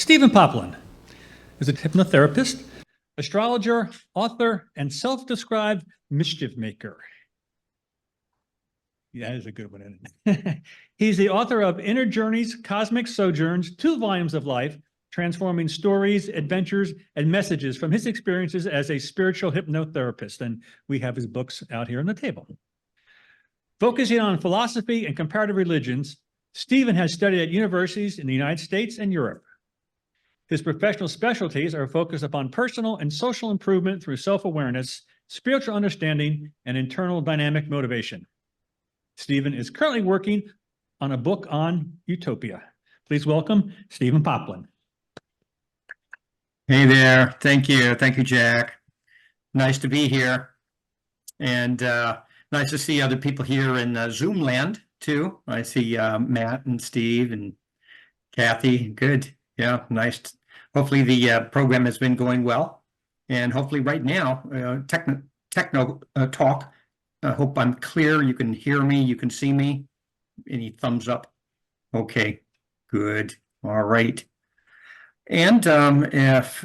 Stephen Poplin is a hypnotherapist, astrologer, author, and self-described mischief maker. Yeah, that is a good one, isn't it? He's the author of Inner Journeys, Cosmic Sojourns, 2 volumes of life, transforming stories, adventures, and messages from his experiences as a spiritual hypnotherapist. And we have his books out here on the table. Focusing on philosophy and comparative religions, Stephen has studied at universities in the United States and Europe. His professional specialties are focused upon personal and social improvement through self-awareness, spiritual understanding, and internal dynamic motivation. Stephen is currently working on a book on utopia. Please welcome Stephen Poplin. Hey there. Thank you. Thank you, Jack. Nice to be here. And nice to see other people here in Zoom land, too. I see Matt and Steve and Kathy. Good. Yeah, nice. Hopefully the program has been going well. And hopefully right now, techno talk. I hope I'm clear. You can hear me. You can see me. Any thumbs up? Okay, good. All right. And if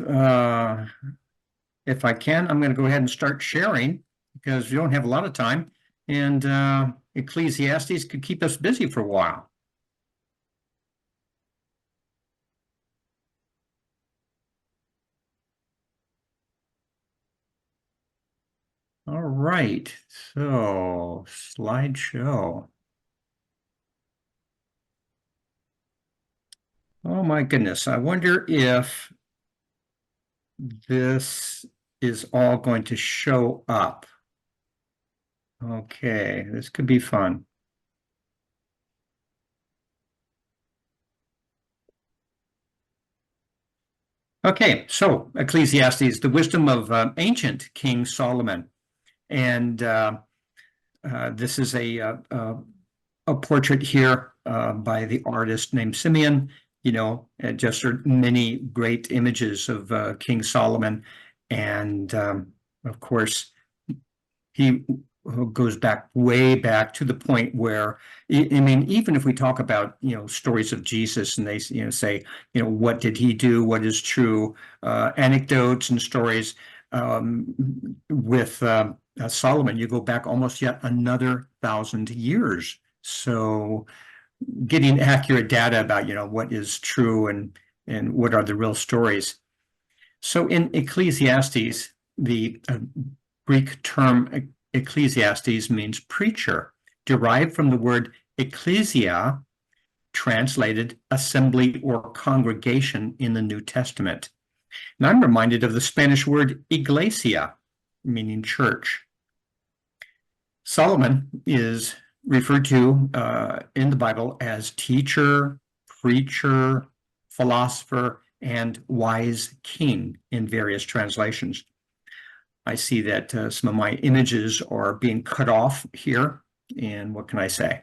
I can, I'm going to go ahead and start sharing because we don't have a lot of time. And Ecclesiastes could keep us busy for a while. All right, so slideshow. Oh my goodness, I wonder if this is all going to show up. Okay, this could be fun. Okay, so Ecclesiastes, the wisdom of ancient King Solomon. And this is a portrait here by the artist named Simeon. You know, just many great images of King Solomon. And of course, he goes back way back to the point where, I mean, even if we talk about, stories of Jesus and they, say, what did he do? What is true? Anecdotes and stories with Solomon, you go back almost yet another 1,000 years. So getting accurate data about, what is true and what are the real stories. So in Ecclesiastes, the Greek term Ecclesiastes means preacher, derived from the word ecclesia, translated assembly or congregation in the New Testament. And I'm reminded of the Spanish word iglesia, meaning church. Solomon is referred to in the Bible as teacher, preacher, philosopher, and wise king in various translations. I see that some of my images are being cut off here, and what can I say?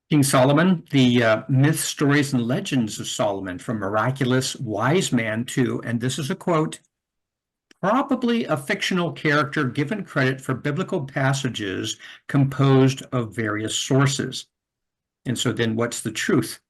King Solomon, the myths, stories, and legends of Solomon, from miraculous wise man to, and this is a quote, probably a fictional character given credit for biblical passages composed of various sources. And so then what's the truth?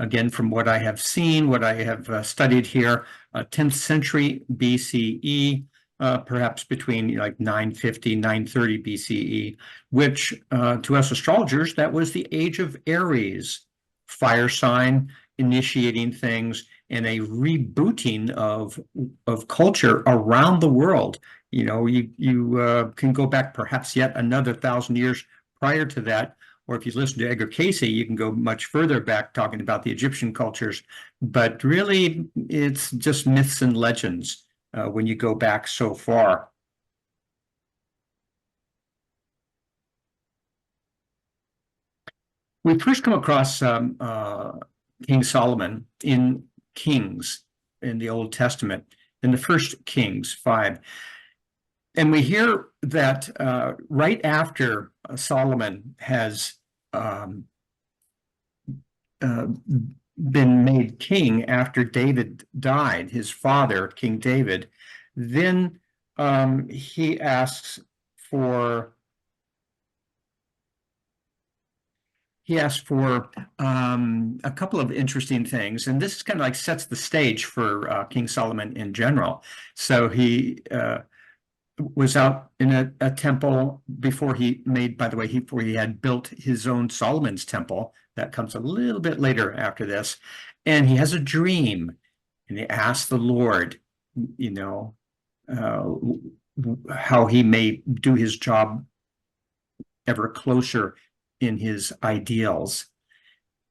Again, from what I have seen, what I have studied here, 10th century BCE, perhaps between like 950, 930 BCE, which to us astrologers, that was the age of Aries, fire sign, initiating things, and a rebooting of culture around the world. You can go back perhaps yet another 1,000 years prior to that. Or if you listen to Edgar Cayce, you can go much further back talking about the Egyptian cultures. But really, it's just myths and legends when you go back so far. We first come across King Solomon in Kings in the Old Testament, in the first Kings 5. And we hear that right after Solomon has been made king after David died, his father, King David, then he asks for he asked for a couple of interesting things, and this kind of like sets the stage for King Solomon in general. So he was out in a temple before he made, by the way, before he had built his own Solomon's temple. That comes a little bit later after this. And he has a dream, and he asks the Lord, you know, how he may do his job ever closer in his ideals.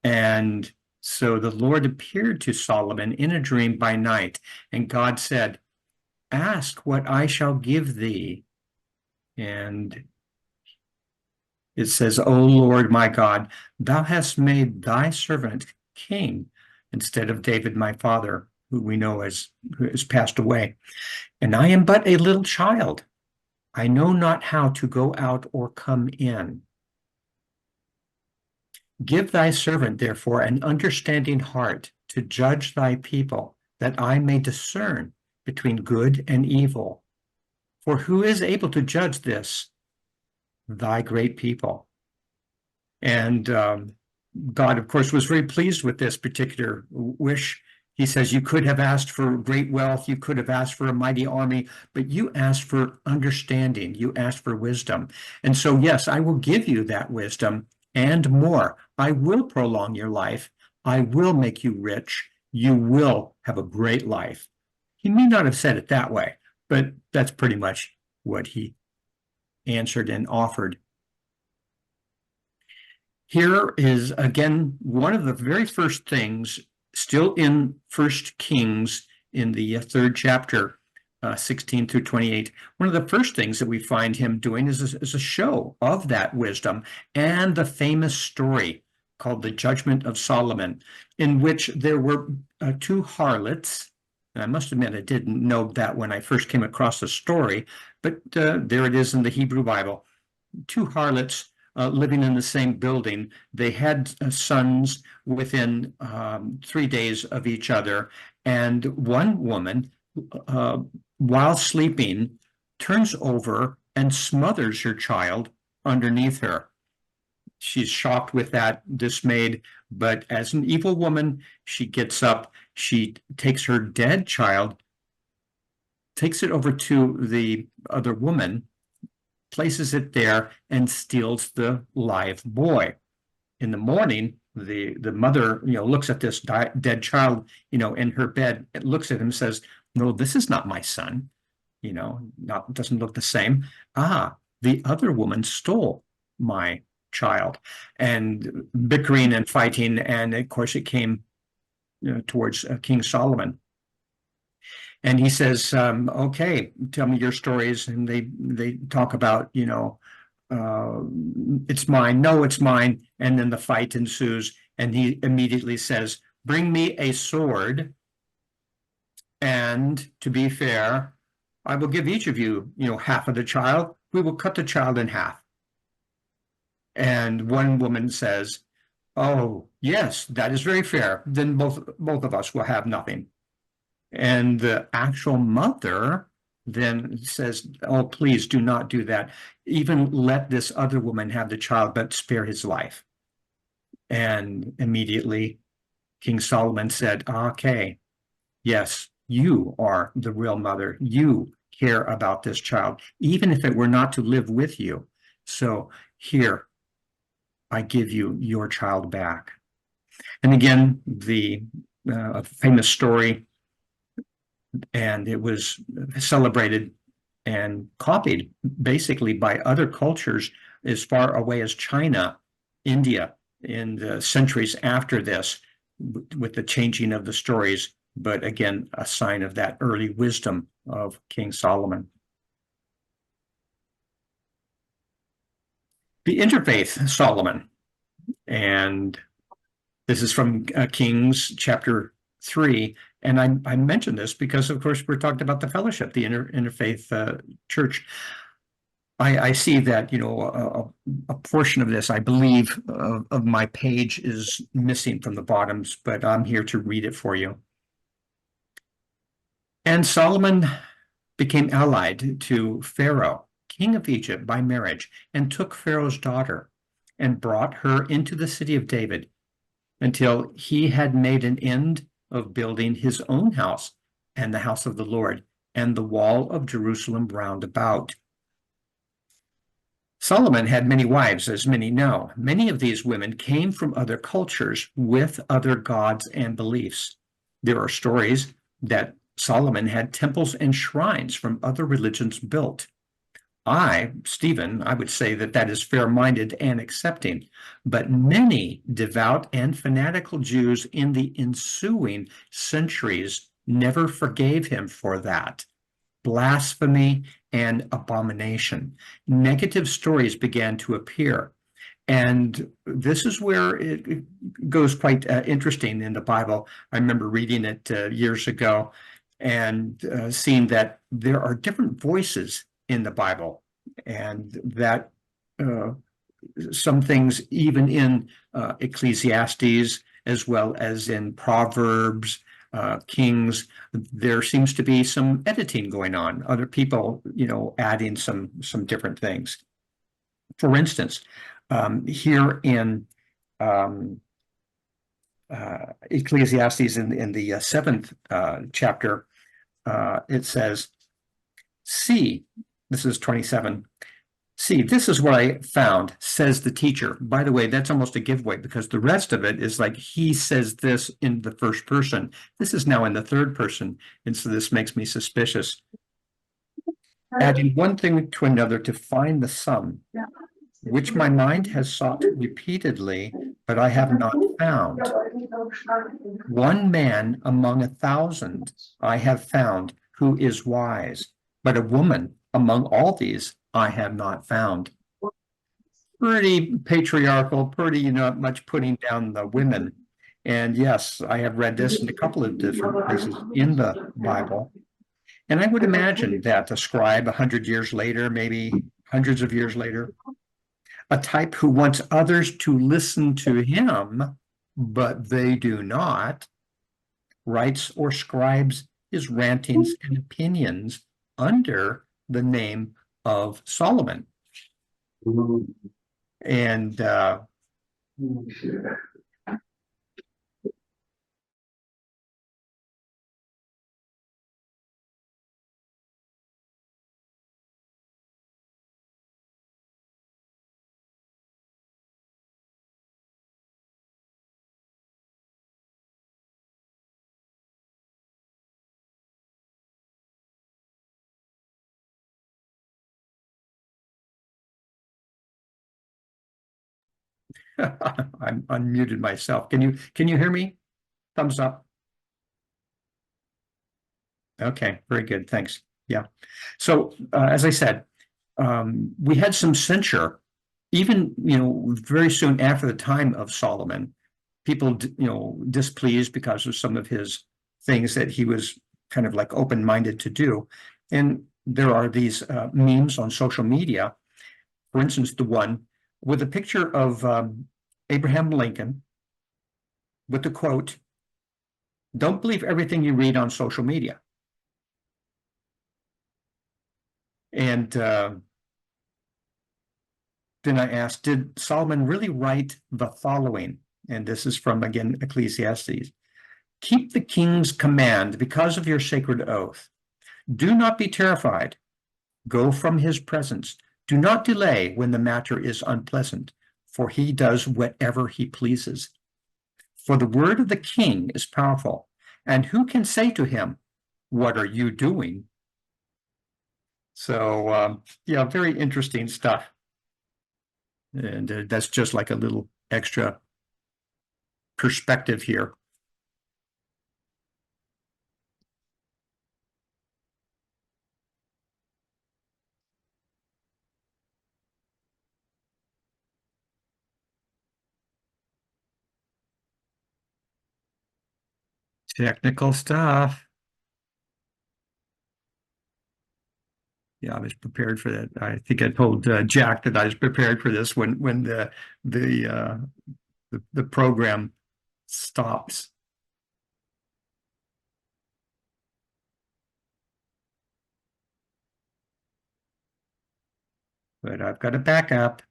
And so the Lord appeared to Solomon in a dream by night, and God said, "Ask what I shall give thee." And it says, "O Lord my God, thou hast made thy servant king instead of David my father, who we know who has passed away. And I am but a little child. I know not how to go out or come in. Give thy servant, therefore, an understanding heart to judge thy people, that I may discern between good and evil. For who is able to judge this, thy great people?" And God, of course, was very pleased with this particular wish. He says, "You could have asked for great wealth, you could have asked for a mighty army, but you asked for understanding, you asked for wisdom. And so, yes, I will give you that wisdom and more. I will prolong your life. I will make you rich. You will have a great life." He may not have said it that way, but that's pretty much what he answered and offered. Here is, again, one of the very first things, still in First Kings, in the third chapter, 16 through 28. One of the first things that we find him doing is a show of that wisdom and the famous story called the Judgment of Solomon, in which there were two harlots. And I must admit, I didn't know that when I first came across the story, but there it is in the Hebrew Bible. Two harlots living in the same building. They had sons within 3 days of each other. And one woman, while sleeping, turns over and smothers her child underneath her. She's shocked with that, dismayed, but as an evil woman, she gets up, she takes her dead child, takes it over to the other woman, places it there, and steals the live boy. In the morning, the mother, looks at this dead child, in her bed, it looks at him and says, "No, this is not my son. Doesn't look the same. The other woman stole my child." And bickering and fighting, and of course it came towards King Solomon. And he says, "Okay, tell me your stories." And they talk about, "It's mine. No, it's mine." And then the fight ensues. And he immediately says, "Bring me a sword. And to be fair, I will give each of you, half of the child. We will cut the child in half." And one woman says, "Oh, yes, that is very fair. Then both of us will have nothing." And the actual mother then says, "Oh, please do not do that. Even let this other woman have the child, but spare his life." And immediately King Solomon said, "Okay, yes, you are the real mother. You care about this child, even if it were not to live with you. So here, I give you your child back." And again, the famous story, and it was celebrated and copied basically by other cultures as far away as China, India, in the centuries after this, with the changing of the stories, but again, a sign of that early wisdom of King Solomon. The interfaith Solomon, and this is from Kings chapter 3. And I mentioned this because, of course, we're talking about the fellowship, the interfaith church. I see that, a portion of this, I believe, of my page is missing from the bottoms, but I'm here to read it for you. "And Solomon became allied to Pharaoh, king of Egypt, by marriage, and took Pharaoh's daughter. and brought her into the city of David until he had made an end of building his own house and the house of the Lord and the wall of Jerusalem round about. Solomon had many wives, as many know. Many of these women came from other cultures with other gods and beliefs. There are stories that Solomon had temples and shrines from other religions built. Stephen, I would say that that is fair-minded and accepting, but many devout and fanatical Jews in the ensuing centuries never forgave him for that. Blasphemy and abomination. Negative stories began to appear. And this is where it goes quite interesting in the Bible. I remember reading it years ago and seeing that there are different voices in the Bible, and that some things, even in Ecclesiastes, as well as in Proverbs, Kings, there seems to be some editing going on. Other people, adding some different things. For instance, here in Ecclesiastes, in the seventh chapter, it says, "See," this is 27. "See, this is what I found, says the teacher." By the way, that's almost a giveaway because the rest of it is like he says this in the first person. This is now in the third person, and so this makes me suspicious. "Adding one thing to another to find the sum, which my mind has sought repeatedly, but I have not found. One man among 1,000 I have found who is wise, but a woman among all these I have not found." Pretty patriarchal, pretty, much putting down the women. And yes, I have read this in a couple of different places in the Bible. And I would imagine that a scribe 100 years later, maybe hundreds of years later, a type who wants others to listen to him, but they do not, writes or scribes his rantings and opinions under the name of Solomon. And I'm unmuted myself. Can you hear me? Thumbs up. Okay, very good. Thanks. Yeah. So as I said, we had some censure, even very soon after the time of Solomon. People displeased because of some of his things that he was kind of like open-minded to do. And there are these memes on social media. For instance, the one with a picture of Abraham Lincoln with the quote, "Don't believe everything you read on social media." And then I asked, did Solomon really write the following? And this is from, again, Ecclesiastes. "Keep the king's command because of your sacred oath. Do not be terrified. Go from his presence. Do not delay when the matter is unpleasant, for he does whatever he pleases. For the word of the king is powerful, and who can say to him, 'What are you doing?'" So, yeah, very interesting stuff. And that's just like a little extra perspective here. Technical stuff. Yeah, I was prepared for that. I think I told Jack that I was prepared for this when the program stops. But I've got a backup.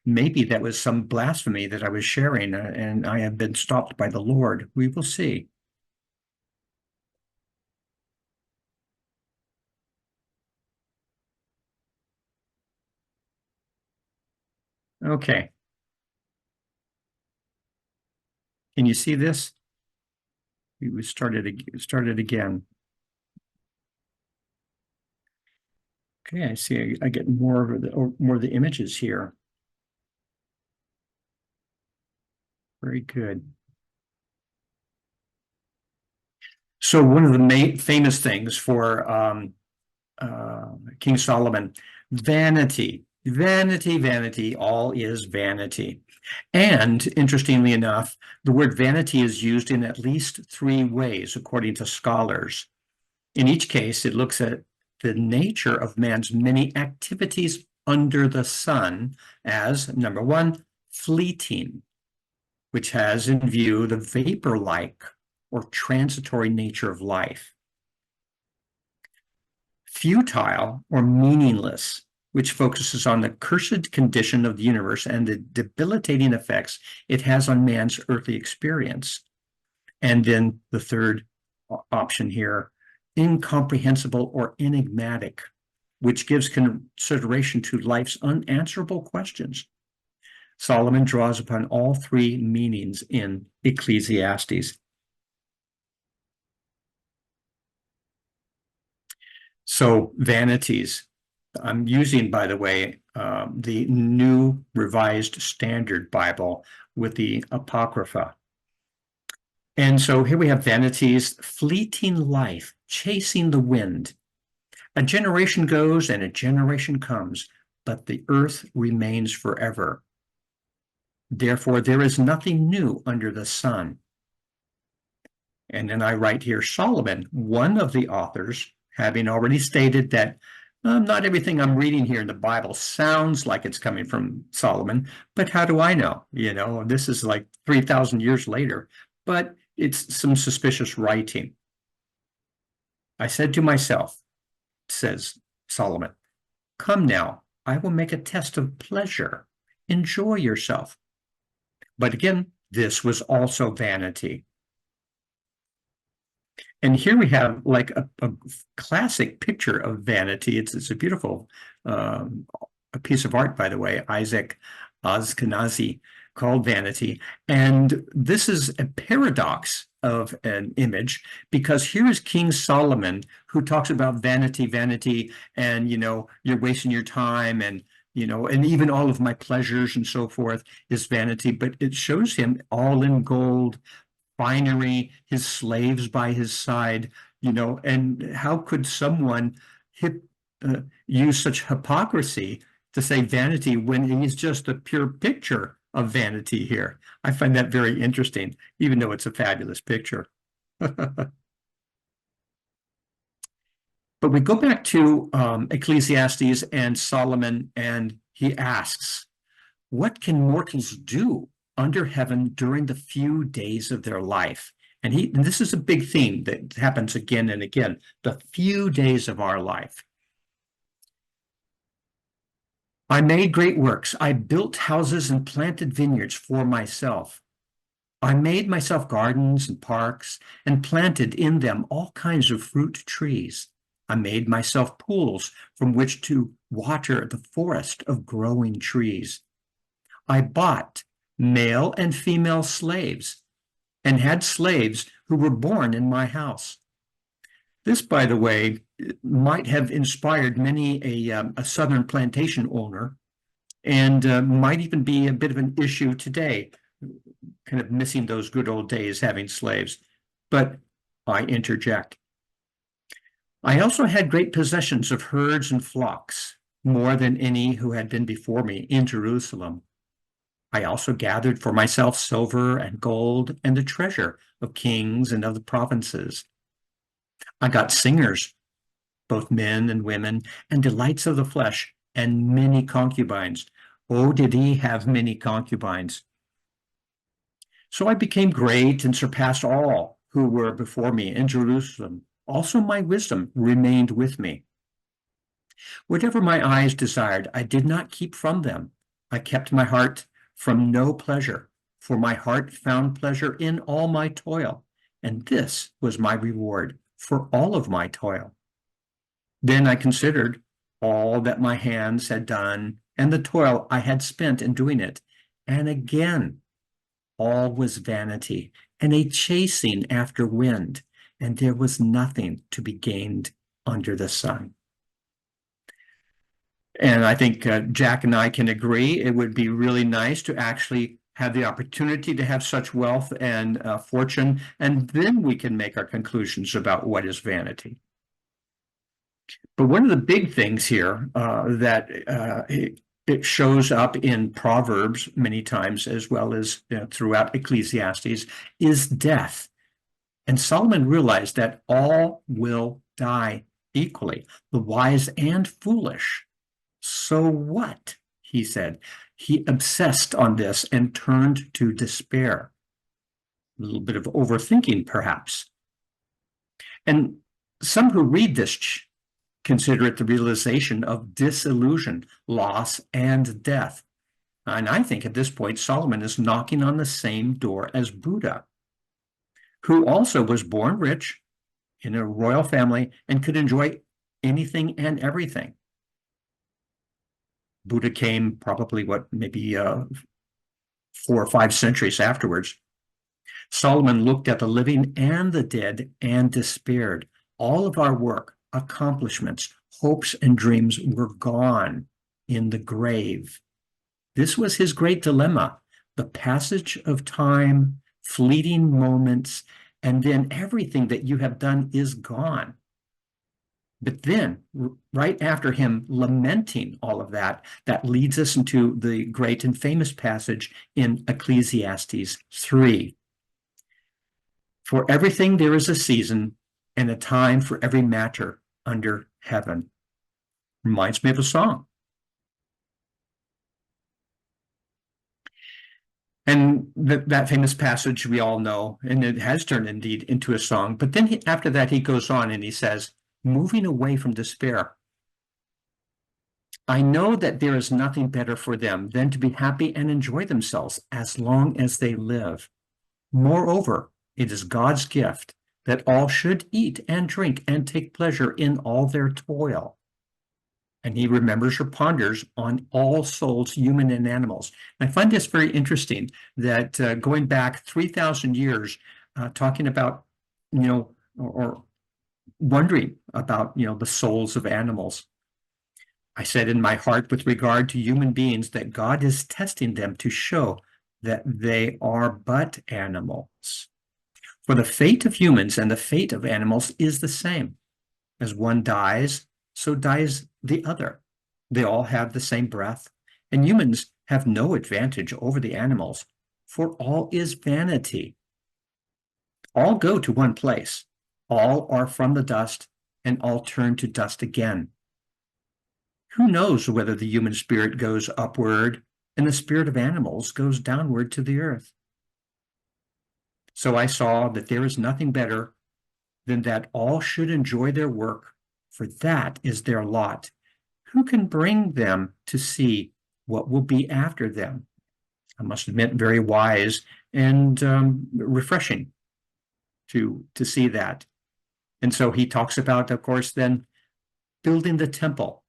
maybe that was some blasphemy that I was sharing, and I have been stopped by the Lord. We will see. Okay. Can you see this? We started again. Okay, I see. I get more of the images here. Very good. So one of the famous things for King Solomon, vanity, vanity, vanity, all is vanity. And interestingly enough, the word vanity is used in at least 3 ways, according to scholars. In each case, it looks at the nature of man's many activities under the sun as, number 1, fleeting, which has in view the vapor-like or transitory nature of life. Futile or meaningless, which focuses on the cursed condition of the universe and the debilitating effects it has on man's earthly experience. And then the third option here, incomprehensible or enigmatic, which gives consideration to life's unanswerable questions. Solomon draws upon all 3 meanings in Ecclesiastes. So vanities. I'm using, by the way, the New Revised Standard Bible with the Apocrypha. And so here we have vanities, fleeting life, chasing the wind. A generation goes and a generation comes, but the earth remains forever. Therefore, there is nothing new under the sun. And then I write here, Solomon, one of the authors, having already stated that not everything I'm reading here in the Bible sounds like it's coming from Solomon, but how do I know? You know, this is like 3,000 years later, but it's some suspicious writing. I said to myself, says Solomon, come now, I will make a test of pleasure. Enjoy yourself. But again, this was also vanity. And here we have like a classic picture of vanity. It's a beautiful a piece of art, by the way, Isaac Ashkenazi, called Vanity. And this is a paradox of an image, because here is King Solomon, who talks about vanity, vanity, and, you know, you're wasting your time, and, you know, and even all of my pleasures and so forth is vanity. But it shows him all in gold, finery, his slaves by his side, you know, and how could someone use such hypocrisy to say vanity when he's just a pure picture of vanity here? I find that very interesting, even though it's a fabulous picture. But we go back to Ecclesiastes and Solomon, and he asks, what can mortals do under heaven during the few days of their life? And this is a big theme that happens again and again, the few days of our life. I made great works. I built houses and planted vineyards for myself. I made myself gardens and parks and planted in them all kinds of fruit trees. I made myself pools from which to water the forest of growing trees. I bought male and female slaves and had slaves who were born in my house. This, by the way, might have inspired many a southern plantation owner, and might even be a bit of an issue today, kind of missing those good old days having slaves. But I interject. I also had great possessions of herds and flocks, more than any who had been before me in Jerusalem. I also gathered for myself silver and gold and the treasure of kings and of the provinces. I got singers, both men and women, and delights of the flesh, and many concubines. Oh, did he have many concubines? So I became great and surpassed all who were before me in Jerusalem. Also my wisdom remained with me. Whatever my eyes desired, I did not keep from them. I kept my heart from no pleasure, for my heart found pleasure in all my toil, and this was my reward for all of my toil. Then I considered all that my hands had done and the toil I had spent in doing it, and again all was vanity and a chasing after wind, and there was nothing to be gained under the sun. And I think Jack and I can agree it would be really nice to actually have the opportunity to have such wealth and fortune, and then we can make our conclusions about what is vanity. But one of the big things here that it shows up in Proverbs many times, as well as throughout Ecclesiastes, is death. And Solomon realized that all will die equally, the wise and foolish. So what? He said. He obsessed on this and turned to despair. A little bit of overthinking, perhaps. And some who read this consider it the realization of disillusion, loss, and death. And I think at this point, Solomon is knocking on the same door as Buddha, who also was born rich in a royal family and could enjoy anything and everything. Buddha came probably, maybe 4 or 5 centuries afterwards. Solomon looked at the living and the dead and despaired. All of our work, accomplishments, hopes, and dreams were gone in the grave. This was his great dilemma: the passage of time, fleeting moments, and then everything that you have done is gone. But then, right after him lamenting all of that, that leads us into the great and famous passage in Ecclesiastes 3. For everything there is a season and a time for every matter under heaven. Reminds me of a song. And that famous passage we all know, and it has turned indeed into a song. But then after that, he goes on and he says, moving away from despair, I know that there is nothing better for them than to be happy and enjoy themselves as long as they live. Moreover, it is God's gift that all should eat and drink and take pleasure in all their toil. And he remembers or ponders on all souls, human and animals. And I find this very interesting that going back 3,000 years, talking about, or wondering about, the souls of animals. I said in my heart with regard to human beings that God is testing them to show that they are but animals. For the fate of humans and the fate of animals is the same. As one dies, so dies the other. They all have the same breath, and humans have no advantage over the animals, for all is vanity. All go to one place. All are from the dust, and all turn to dust again. Who knows whether the human spirit goes upward and the spirit of animals goes downward to the earth? So I saw that there is nothing better than that all should enjoy their work, for that is their lot. Who can bring them to see what will be after them? I must admit, very wise and refreshing to see that. And so he talks about, of course, then building the temple,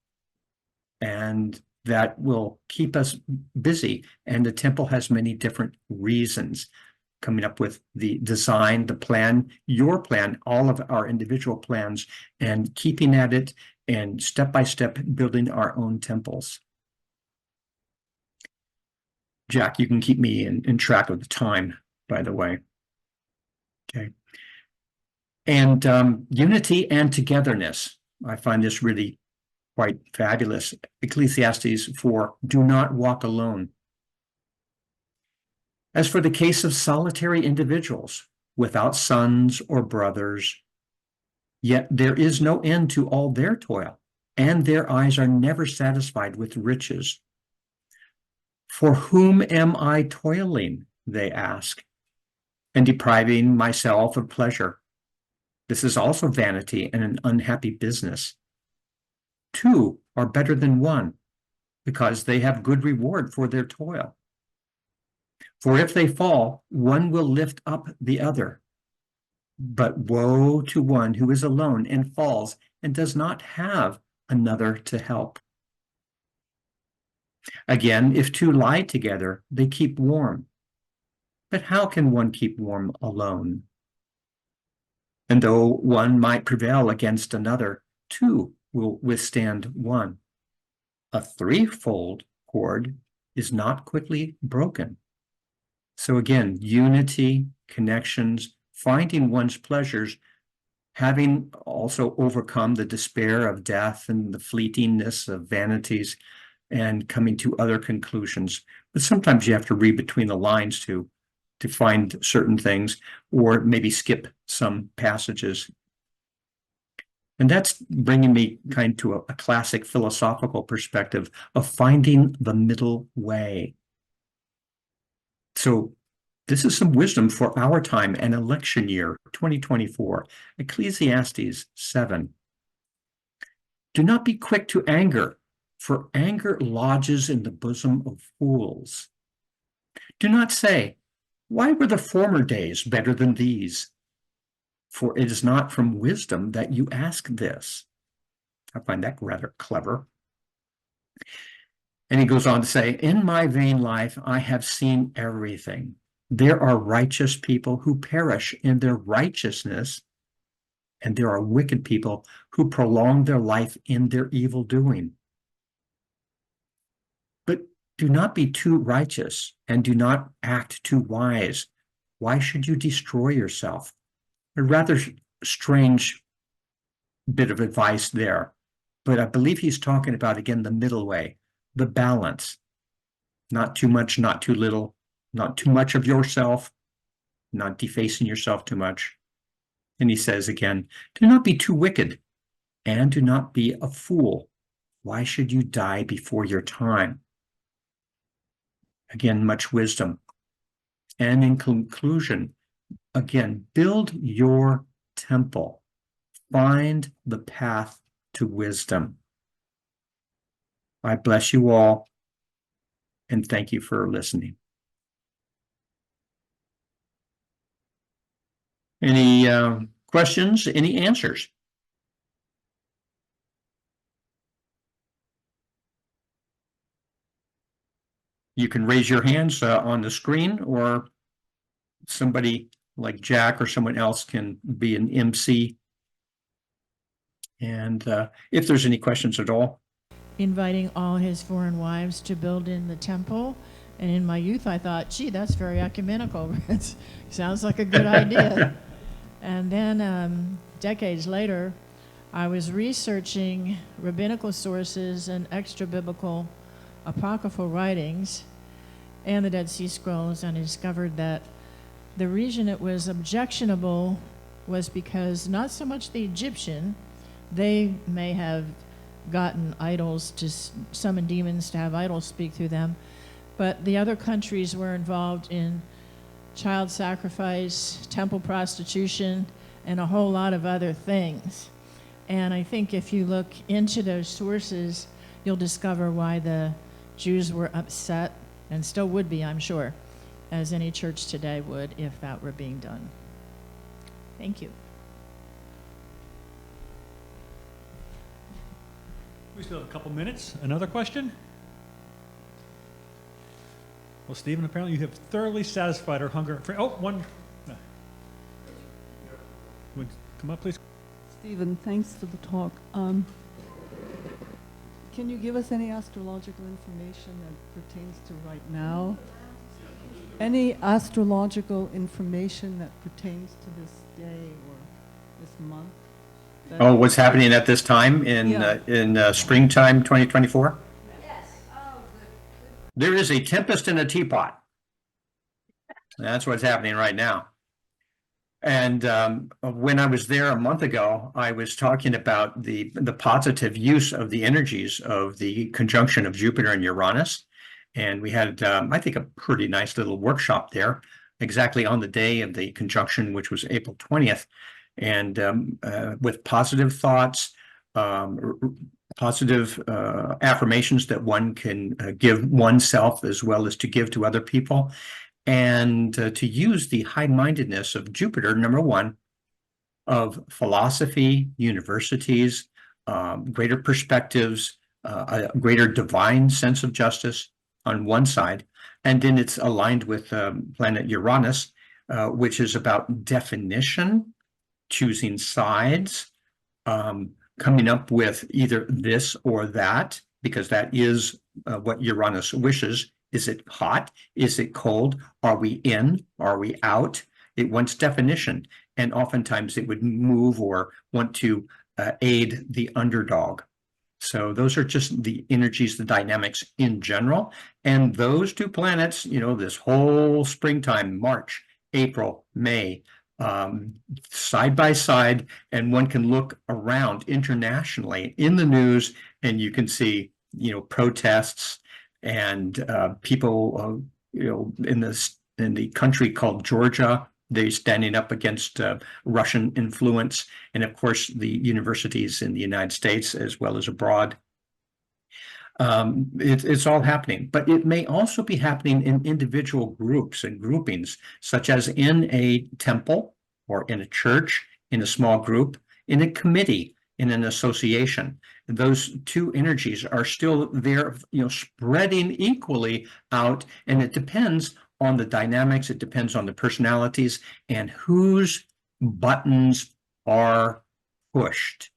and that will keep us busy. And the temple has many different reasons, coming up with the design, the plan, your plan, all of our individual plans, and keeping at it and step by step building our own temples. Jack, you can keep me in track of the time, by the way. Okay. And unity and togetherness. I find this really quite fabulous. Ecclesiastes 4, do not walk alone. As for the case of solitary individuals, without sons or brothers, yet there is no end to all their toil, and their eyes are never satisfied with riches. For whom am I toiling, they ask, and depriving myself of pleasure? This is also vanity and an unhappy business. Two are better than one, because they have good reward for their toil. For if they fall, one will lift up the other. But woe to one who is alone and falls and does not have another to help. Again, if two lie together, they keep warm. But how can one keep warm alone? And though one might prevail against another, two will withstand one. A threefold cord is not quickly broken. So again, unity, connections, finding one's pleasures, having also overcome the despair of death and the fleetingness of vanities, and coming to other conclusions. But sometimes you have to read between the lines to find certain things, or maybe skip some passages. And that's bringing me kind to a classic philosophical perspective of finding the middle way. So this is some wisdom for our time and election year 2024. Ecclesiastes 7. Do not be quick to anger, for anger lodges in the bosom of fools. Do not say, why were the former days better than these? For it is not from wisdom that you ask this. I find that rather clever. And he goes on to say, in my vain life, I have seen everything. There are righteous people who perish in their righteousness, and there are wicked people who prolong their life in their evil doing. But do not be too righteous, and do not act too wise. Why should you destroy yourself? A rather strange bit of advice there, but I believe he's talking about, again, the middle way, the balance. Not too much, not too little, not too much of yourself, not defacing yourself too much. And he says again, do not be too wicked, and do not be a fool. Why should you die before your time? Again, much wisdom. And in conclusion, again, build your temple. Find the path to wisdom. I bless you all, and thank you for listening. Any questions? Any answers? You can raise your hands on the screen, or somebody like Jack or someone else can be an MC. And if there's any questions at all. Inviting all his foreign wives to build in the temple. And in my youth, I thought, gee, that's very ecumenical. It sounds like a good idea. And then decades later, I was researching rabbinical sources and extra-biblical apocryphal writings and the Dead Sea Scrolls, and I discovered that the reason it was objectionable was because not so much the Egyptian, they may have gotten idols to summon demons to have idols speak through them, but the other countries were involved in child sacrifice, temple prostitution, and a whole lot of other things. And I think if you look into those sources, you'll discover why the Jews were upset, and still would be, I'm sure, as any church today would if that were being done. Thank you. We still have a couple minutes. Another question? Well, Stephen, apparently you have thoroughly satisfied our hunger for, one. Would come up, please. Stephen, thanks for the talk. Can you give us any astrological information that pertains to right now? Any astrological information that pertains to this day or this month? Oh, what's happening at this time in springtime 2024? Yes. Oh, good. There is a tempest in a teapot. That's what's happening right now. And when I was there a month ago, I was talking about the positive use of the energies of the conjunction of Jupiter and Uranus. And we had, I think, a pretty nice little workshop there, exactly on the day of the conjunction, which was April 20th. And with positive thoughts, positive affirmations that one can give oneself as well as to give to other people, and to use the high-mindedness of Jupiter, number one, of philosophy, universities, greater perspectives, a greater divine sense of justice on one side, and then it's aligned with planet Uranus, which is about definition, choosing sides, coming up with either this or that, because that is what Uranus wishes. Is it hot? Is it cold? Are we in? Are we out? It wants definition, and oftentimes it would move or want to aid the underdog. So those are just the energies, the dynamics in general. And those two planets, you know, this whole springtime, March, April, May, side by side, and one can look around internationally in the news and you can see, you know, protests and people, you know, in the country called Georgia, they're standing up against Russian influence, and of course the universities in the United States as well as abroad. It's all happening, but it may also be happening in individual groups and groupings, such as in a temple or in a church, in a small group, in a committee, in an association. Those two energies are still there, you know, spreading equally out, and it depends on the dynamics, it depends on the personalities and whose buttons are pushed,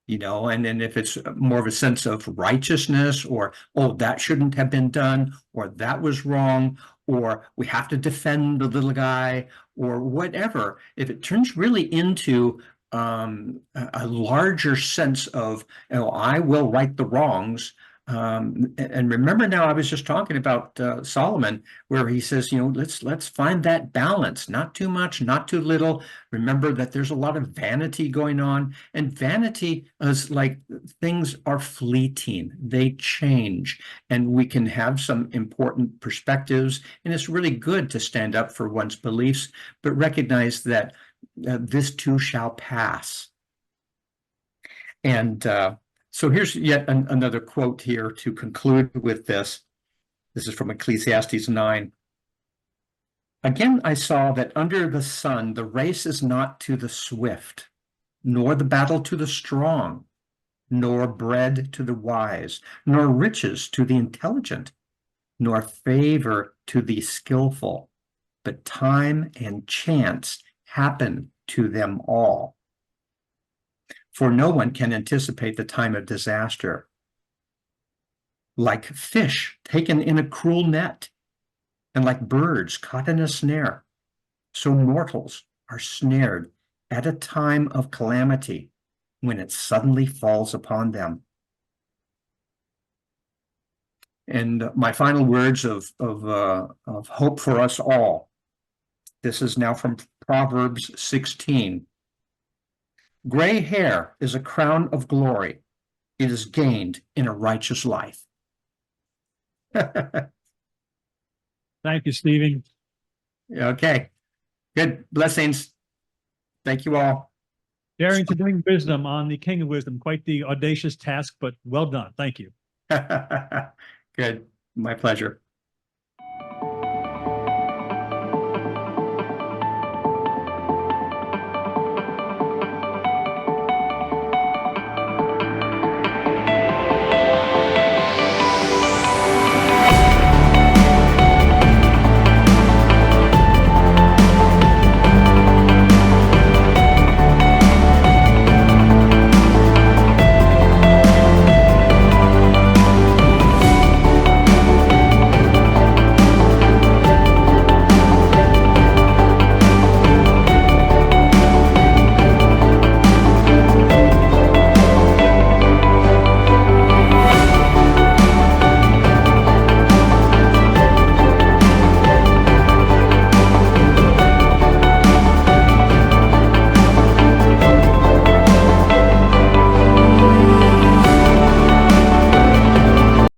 you know. And then if it's more of a sense of righteousness, or, oh, that shouldn't have been done, or that was wrong, or we have to defend the little guy, or whatever, if it turns really into a larger sense of, you know, I will right the wrongs. And remember now, I was just talking about Solomon, where he says, you know, let's find that balance, not too much, not too little. Remember that there's a lot of vanity going on, and vanity is like things are fleeting, they change, and we can have some important perspectives, and it's really good to stand up for one's beliefs, but recognize that this too shall pass. And so here's yet another quote here to conclude with this. This is from Ecclesiastes 9. Again, I saw that under the sun, the race is not to the swift, nor the battle to the strong, nor bread to the wise, nor riches to the intelligent, nor favor to the skillful, but time and chance happen to them all. For no one can anticipate the time of disaster. Like fish taken in a cruel net, and like birds caught in a snare, so mortals are snared at a time of calamity when it suddenly falls upon them. And my final words of hope for us all. This is now from Proverbs 16. Gray hair is a crown of glory. It is gained in a righteous life. Thank you, Stephen. Okay. Good. Blessings. Thank you all. Daring to bring wisdom on the King of Wisdom. Quite the audacious task, but well done. Thank you. Good. My pleasure.